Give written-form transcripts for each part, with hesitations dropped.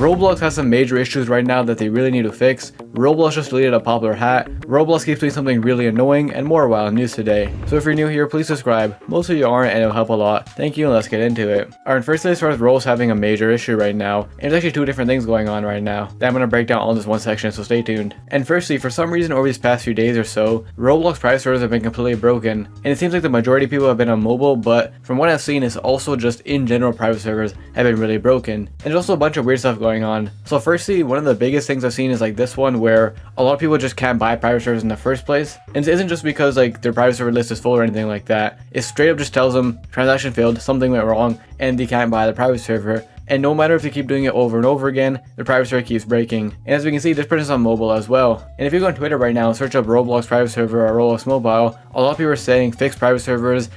Roblox has some major issues right now that they really need to fix. Roblox just deleted a popular hat. Roblox keeps doing something really annoying, and more wild news today. So if you're new here, please subscribe. Most of you aren't, and it'll help a lot. Thank you, and let's get into it. Alright, first as far as Roblox having a major issue right now, and there's actually two different things going on right now that I'm going to break down all in this one section, so stay tuned. And firstly, for some reason over these past few days or so, Roblox private servers have been completely broken, and it seems like the majority of people have been on mobile, but from what I've seen, it's also just in general private servers have been really broken. And there's also a bunch of weird stuff going on. So firstly, one of the biggest things I've seen is like this one where a lot of people just can't buy private servers in the first place. And it isn't just because like their private server list is full or anything like that. It straight up just tells them transaction failed, something went wrong, and they can't buy the private server. And no matter if they keep doing it over and over again, the private server keeps breaking. And as we can see, this person's on mobile as well. And if you go on Twitter right now and search up Roblox private server or Roblox mobile, a lot of people are saying fix private servers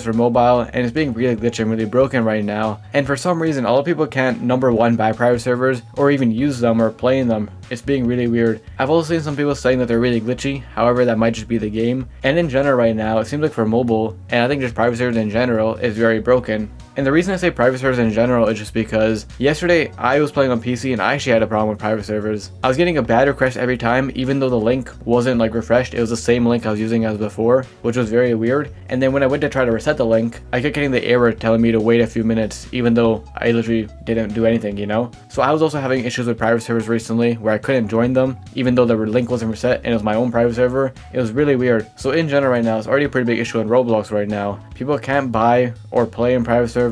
for mobile, and it's being really glitchy and really broken right now. And for some reason, a lot of people can't, number one, buy private servers or even use them or play in them. It's being really weird. I've also seen some people saying that they're really glitchy, however that might just be the game. And in general right now, it seems like for mobile, and I think just private servers in general, is very broken. And the reason I say private servers in general is just because yesterday I was playing on PC and I actually had a problem with private servers. I was getting a bad request every time, even though the link wasn't like refreshed. It was the same link I was using as before, which was very weird. And then when I went to try to reset the link, I kept getting the error telling me to wait a few minutes, even though I literally didn't do anything, you know? So I was also having issues with private servers recently where I couldn't join them, even though the link wasn't reset and it was my own private server. It was really weird. So in general right now, it's already a pretty big issue in Roblox right now. People can't buy or play in private servers.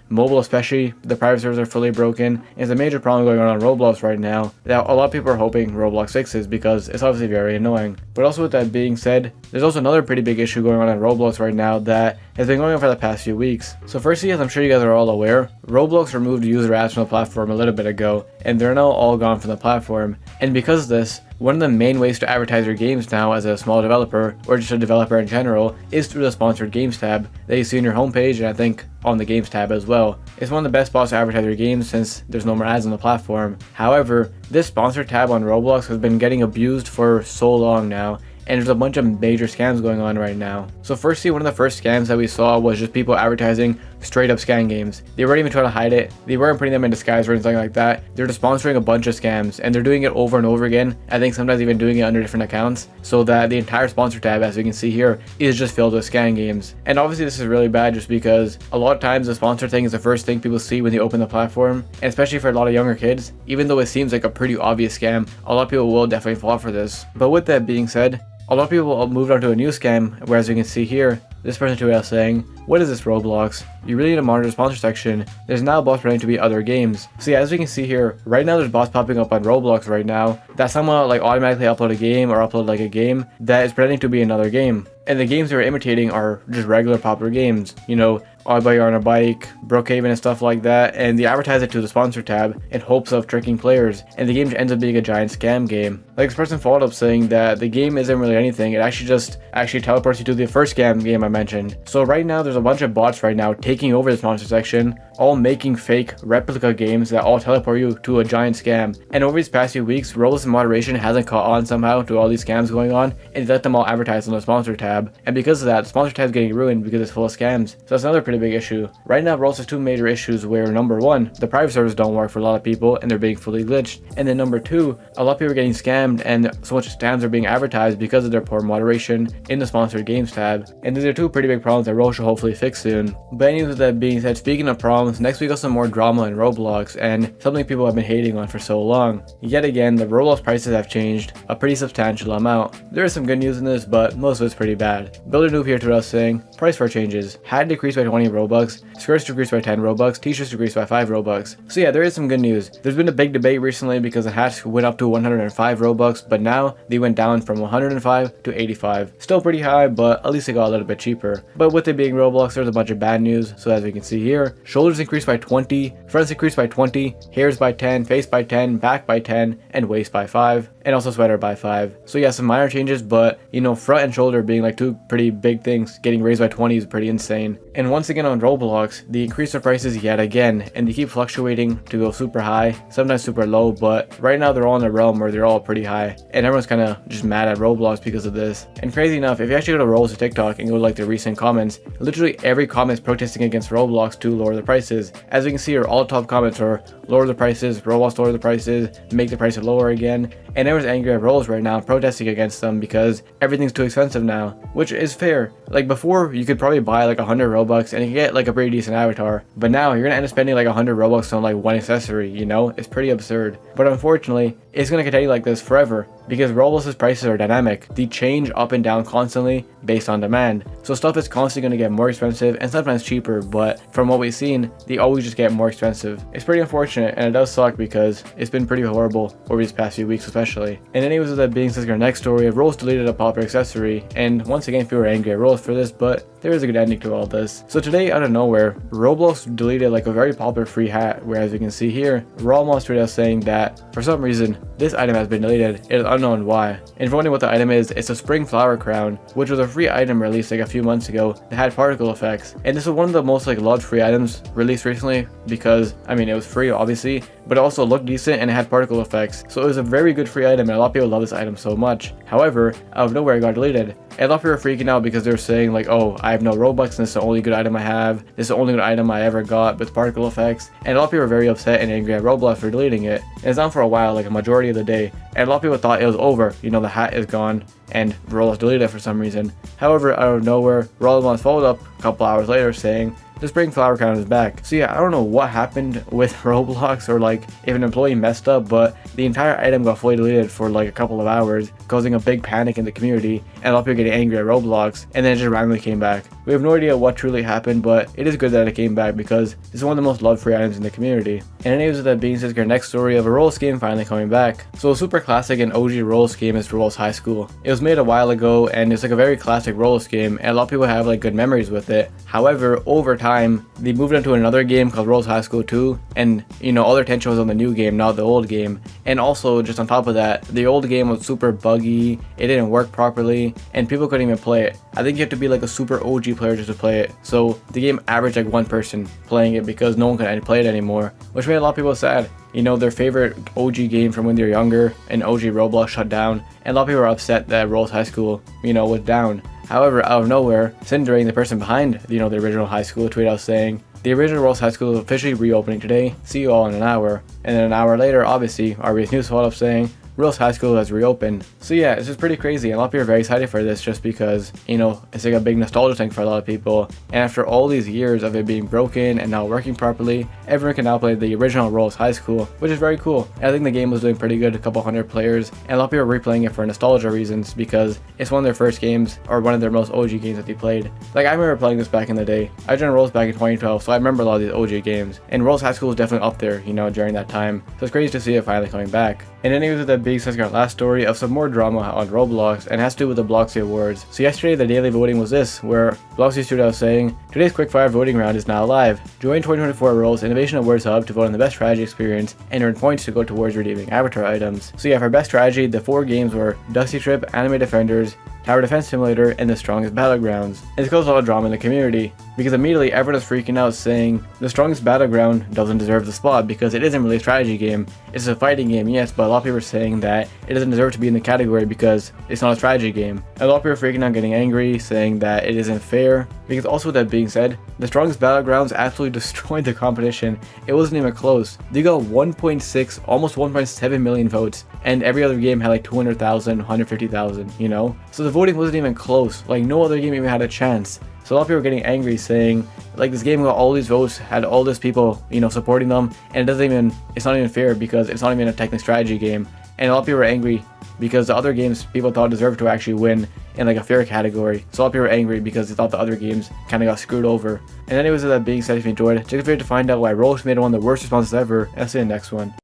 Mobile especially, the private servers are fully broken. It's a major problem going on Roblox right now that a lot of people are hoping Roblox fixes because it's obviously very annoying. But also with that being said, there's also another pretty big issue going on Roblox right now that has been going on for the past few weeks. So firstly, as I'm sure you guys are all aware, Roblox removed user ads from the platform a little bit ago, and they're now all gone from the platform. And because of this, one of the main ways to advertise your games now as a small developer, or just a developer in general, is through the sponsored games tab that you see on your homepage, and I think on the games tab as well. It's one of the best spots to advertise your games since there's no more ads on the platform. However, this sponsored tab on Roblox has been getting abused for so long now, and there's a bunch of major scams going on right now. So firstly, one of the first scams that we saw was just people advertising straight up scam games. They weren't even trying to hide it. They weren't putting them in disguise or anything like that. They're just sponsoring a bunch of scams, and they're doing it over and over again. I think sometimes even doing it under different accounts, so that the entire sponsor tab, as you can see here, is just filled with scam games. And obviously this is really bad just because a lot of times the sponsor thing is the first thing people see when they open the platform, and especially for a lot of younger kids, even though it seems like a pretty obvious scam, a lot of people will definitely fall for this. But with that being said, a lot of people moved on to a new scam, where as you can see here, this person tweeted out saying, "What is this Roblox? You really need to monitor the sponsor section. There's now bots pretending to be other games." So yeah, as we can see here, right now there's bots popping up on Roblox right now that someone like automatically upload a game or upload like a game that is pretending to be another game. And the games they're imitating are just regular popular games, you know, All About You on a Bike, Brookhaven and stuff like that, and they advertise it to the sponsor tab in hopes of tricking players, and the game ends up being a giant scam game. Like this person followed up saying that the game isn't really anything, it actually teleports you to the first scam game I mentioned. So right now there's a bunch of bots right now taking over the sponsor section, all making fake replica games that all teleport you to a giant scam. And over these past few weeks, Roblox moderation hasn't caught on somehow to all these scams going on, and they let them all advertise on the sponsor tab. And because of that, the sponsor tab is getting ruined because it's full of scams. So that's another pretty big issue. Right now, Roblox has two major issues where number one, the private servers don't work for a lot of people and they're being fully glitched. And then number two, a lot of people are getting scammed and so much scams are being advertised because of their poor moderation in the sponsored games tab. And these are two pretty big problems that Roblox should hopefully fix soon. But anyways, with that being said, speaking of problems, next we got some more drama in Roblox and something people have been hating on for so long. Yet again, the Roblox prices have changed a pretty substantial amount. There is some good news in this, but most of it's pretty bad. Builder Noob here to us saying, price for changes. Hat decreased by 20 Robux, skirts decreased by 10 Robux, t-shirts decreased by 5 Robux. So yeah, there is some good news. There's been a big debate recently because the hats went up to 105 Robux, but now they went down from 105 to 85. Still pretty high, but at least they got a little bit cheaper. But with it being Roblox, there's a bunch of bad news. So as we can see here, shoulders increased by 20, fronts increased by 20, hairs by 10, face by 10, back by 10, and waist by 5, and also sweater by 5. So yeah, some minor changes, but you know, front and shoulder being like two pretty big things, getting raised by 20 is pretty insane. And once again on Roblox, they increased their prices yet again, and they keep fluctuating to go super high, sometimes super low, but right now they're all in a realm where they're all pretty high, and everyone's kind of just mad at Roblox because of this. And crazy enough, if you actually go to Roblox TikTok and go to like the recent comments, literally every comment is protesting against Roblox to lower the prices. prices. As we can see here, all top comments are lower the prices, Roblox lower the prices, make the prices lower again, and everyone's angry at Roblox right now, protesting against them because everything's too expensive now, which is fair. Like before, you could probably buy like 100 Robux and you could get like a pretty decent avatar, but now you're gonna end up spending like 100 Robux on like one accessory, you know? It's pretty absurd. But unfortunately, it's gonna continue like this forever because Roblox's prices are dynamic. They change up and down constantly based on demand. So stuff is constantly gonna get more expensive and sometimes cheaper, but from what we've seen, they always just get more expensive. It's pretty unfortunate and it does suck because it's been pretty horrible over these past few weeks especially. And anyways, with that being said, our next story, Roblox deleted a popular accessory, and once again people were angry at Roblox for this, but there is a good ending to all this. So today, out of nowhere, Roblox deleted like a very popular free hat, where as you can see here, Roblox tweeted out saying that for some reason this item has been deleted. It is unknown why. And if you're wondering what the item is, it's a spring flower crown, which was a free item released like a few months ago that had particle effects. And this was one of the most like loved free items released recently because I mean it was free obviously, but it also looked decent and it had particle effects. So it was a very good free item and a lot of people love this item so much. However, out of nowhere it got deleted. And a lot of people were freaking out because they were saying like, oh, I have no Robux and this is the only good item I have. This is the only good item I ever got with particle effects. And a lot of people were very upset and angry at Roblox for deleting it. And it's on for a while, like a majority of the day. And a lot of people thought it was over. You know, the hat is gone and Roblox deleted it for some reason. However, out of nowhere, Roblox followed up a couple hours later saying, the spring flower crown is back. So yeah, I don't know what happened with Roblox or like if an employee messed up, but the entire item got fully deleted for like a couple of hours, causing a big panic in the community and a lot of people getting angry at Roblox, and then it just randomly came back. We have no idea what truly happened, but it is good that it came back because it's one of the most loved free items in the community. And anyways, with that being said, our next story of a Roblox game finally coming back. So a super classic and OG Roblox game is Roblox High School. It was made a while ago and it's like a very classic Roblox game and a lot of people have like good memories with it. However, over time, they moved into another game called Roblox High School 2, and you know, all their attention was on the new game, not the old game. And also, just on top of that, the old game was super buggy, it didn't work properly, and people couldn't even play it. I think you have to be like a super OG player just to play it. So the game averaged like one person playing it because no one could play it anymore, which made a lot of people sad. You know, their favorite OG game from when they were younger, and OG Roblox shut down, and a lot of people were upset that Roblox High School, you know, was down. However, out of nowhere, Cindering, the person behind, you know, the original high school, tweeted out saying, the original Roblox High School is officially reopening today. See you all in an hour. And then an hour later, obviously, RBS News followed up saying, Roblox High School has reopened. So yeah, it's just pretty crazy. A lot of people are very excited for this just because, you know, it's like a big nostalgia thing for a lot of people. And after all these years of it being broken and not working properly, everyone can now play the original Roblox High School, which is very cool. And I think the game was doing pretty good, a couple hundred players, and a lot of people are replaying it for nostalgia reasons because it's one of their first games or one of their most OG games that they played. Like I remember playing this back in the day. I joined Roblox back in 2012, so I remember a lot of these OG games. And Roblox High School was definitely up there, you know, during that time. So it's crazy to see it finally coming back. And anyways, with that being said, our last story of some more drama on Roblox, and has to do with the Bloxy Awards. So yesterday, the daily voting was this, where Bloxy stood out saying, today's quickfire voting round is now live. Join 2024 World's Innovation Awards Hub to vote on the best strategy experience and earn points to go towards redeeming avatar items. So yeah, for best strategy, the 4 games were Dusty Trip, Anime Defenders, Tower Defense Simulator, and The Strongest Battlegrounds. And this caused a lot of drama in the community, because immediately everyone was freaking out saying The Strongest Battleground doesn't deserve the spot because it isn't really a strategy game. It's a fighting game, yes, but a lot of people are saying that it doesn't deserve to be in the category because it's not a strategy game. And a lot of people are freaking out, getting angry, saying that it isn't fair, because also with that being said, The Strongest Battlegrounds absolutely destroyed the competition. It wasn't even close. They got 1.6, almost 1.7 million votes, and every other game had like 200,000, 150,000, you know? So the voting wasn't even close. Like no other game even had a chance. So a lot of people were getting angry saying, like, this game got all these votes, had all these people, you know, supporting them, and it's not even fair because it's not even a technical strategy game. And a lot of people were angry because the other games people thought deserved to actually win in like a fair category. So a lot of people were angry because they thought the other games kind of got screwed over. And anyways, with that being said, if you enjoyed, check the video to find out why Roblox made one of the worst responses ever, and I'll see you in the next one.